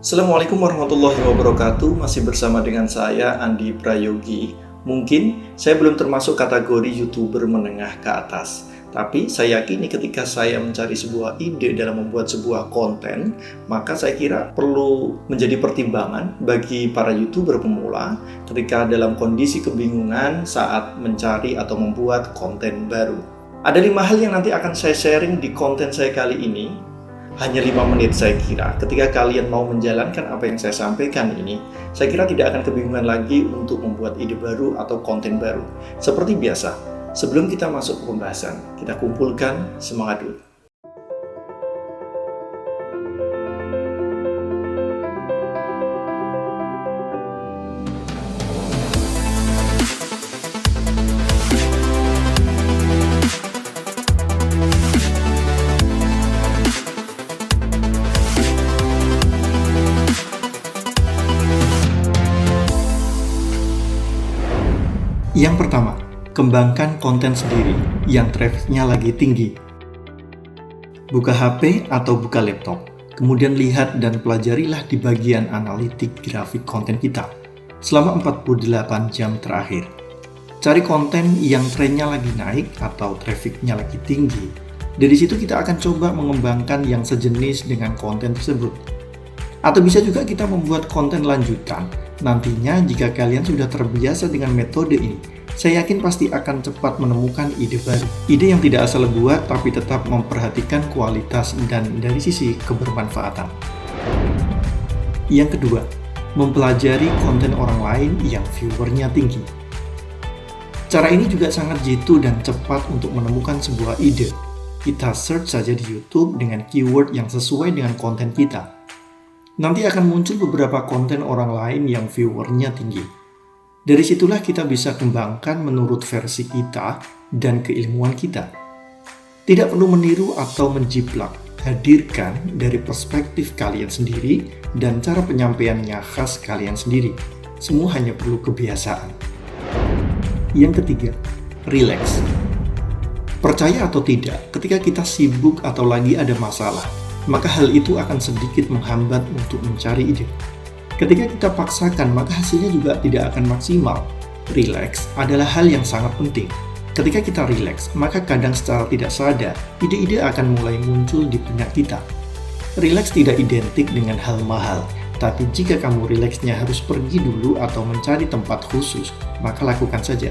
Assalamualaikum warahmatullahi wabarakatuh. Masih bersama dengan saya Andi Prayogi. Mungkin saya belum termasuk kategori YouTuber menengah ke atas, tapi saya yakini ketika saya mencari sebuah ide dalam membuat sebuah konten, maka saya kira perlu menjadi pertimbangan bagi para YouTuber pemula ketika dalam kondisi kebingungan saat mencari atau membuat konten baru. Ada 5 hal yang nanti akan saya sharing di konten saya kali ini. Hanya 5 menit saya kira. Ketika kalian mau menjalankan apa yang saya sampaikan ini, saya kira tidak akan kebingungan lagi untuk membuat ide baru atau konten baru. Seperti biasa, sebelum kita masuk ke pembahasan, kita kumpulkan semangat dulu. Yang pertama, kembangkan konten sendiri yang trafficnya lagi tinggi. Buka HP atau buka laptop, kemudian lihat dan pelajarilah di bagian analitik grafik konten kita selama 48 jam terakhir. Cari konten yang trennya lagi naik atau trafficnya lagi tinggi. Dari situ kita akan coba mengembangkan yang sejenis dengan konten tersebut. Atau bisa juga kita membuat konten lanjutan. Nantinya jika kalian sudah terbiasa dengan metode ini, saya yakin pasti akan cepat menemukan ide baru. Ide yang tidak asal buat tapi tetap memperhatikan kualitas dan dari sisi kebermanfaatan. Yang kedua, mempelajari konten orang lain yang viewernya tinggi. Cara ini juga sangat jitu dan cepat untuk menemukan sebuah ide. Kita search saja di YouTube dengan keyword yang sesuai dengan konten kita. Nanti akan muncul beberapa konten orang lain yang viewernya tinggi. Dari situlah kita bisa kembangkan menurut versi kita dan keilmuan kita. Tidak perlu meniru atau menjiplak, hadirkan dari perspektif kalian sendiri dan cara penyampaiannya khas kalian sendiri. Semua hanya perlu kebiasaan. Yang ketiga, relax. Percaya atau tidak, ketika kita sibuk atau lagi ada masalah, maka hal itu akan sedikit menghambat untuk mencari ide. Ketika kita paksakan, maka hasilnya juga tidak akan maksimal. Relax adalah hal yang sangat penting. Ketika kita relax, maka kadang secara tidak sadar, ide-ide akan mulai muncul di benak kita. Relax tidak identik dengan hal mahal, tapi jika kamu relaxnya harus pergi dulu atau mencari tempat khusus, maka lakukan saja.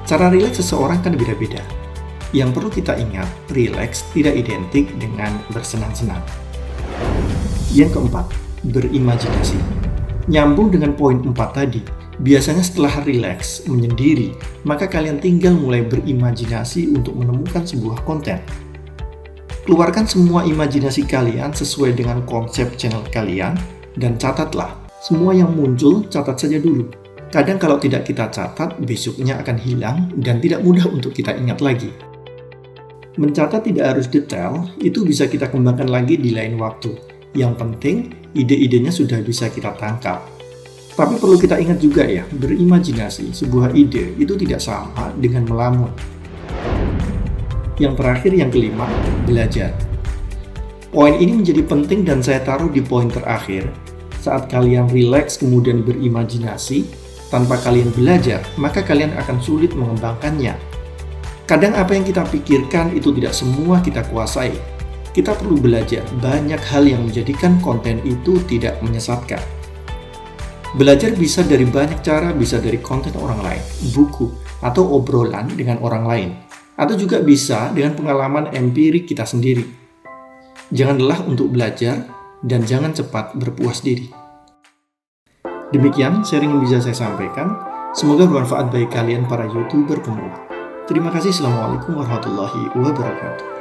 Cara relax seseorang kan beda-beda. Yang perlu kita ingat, relax tidak identik dengan bersenang-senang. Yang keempat, berimajinasi. Nyambung dengan poin 4 tadi, biasanya setelah relax, menyendiri, maka kalian tinggal mulai berimajinasi untuk menemukan sebuah konten. Keluarkan semua imajinasi kalian sesuai dengan konsep channel kalian, dan catatlah. Semua yang muncul, catat saja dulu. Kadang kalau tidak kita catat, besoknya akan hilang dan tidak mudah untuk kita ingat lagi. Mencatat tidak harus detail, itu bisa kita kembangkan lagi di lain waktu. Yang penting, ide-idenya sudah bisa kita tangkap. Tapi perlu kita ingat juga ya, berimajinasi sebuah ide itu tidak sama dengan melamun. Yang terakhir, yang kelima, belajar. Poin ini menjadi penting dan saya taruh di poin terakhir. Saat kalian rileks kemudian berimajinasi, tanpa kalian belajar, maka kalian akan sulit mengembangkannya. Kadang apa yang kita pikirkan itu tidak semua kita kuasai. Kita perlu belajar banyak hal yang menjadikan konten itu tidak menyesatkan. Belajar bisa dari banyak cara, bisa dari konten orang lain, buku, atau obrolan dengan orang lain. Atau juga bisa dengan pengalaman empirik kita sendiri. Jangan lelah untuk belajar dan jangan cepat berpuas diri. Demikian sharing yang bisa saya sampaikan. Semoga bermanfaat bagi kalian para YouTuber pemula. Terima kasih. Assalamualaikum warahmatullahi wabarakatuh.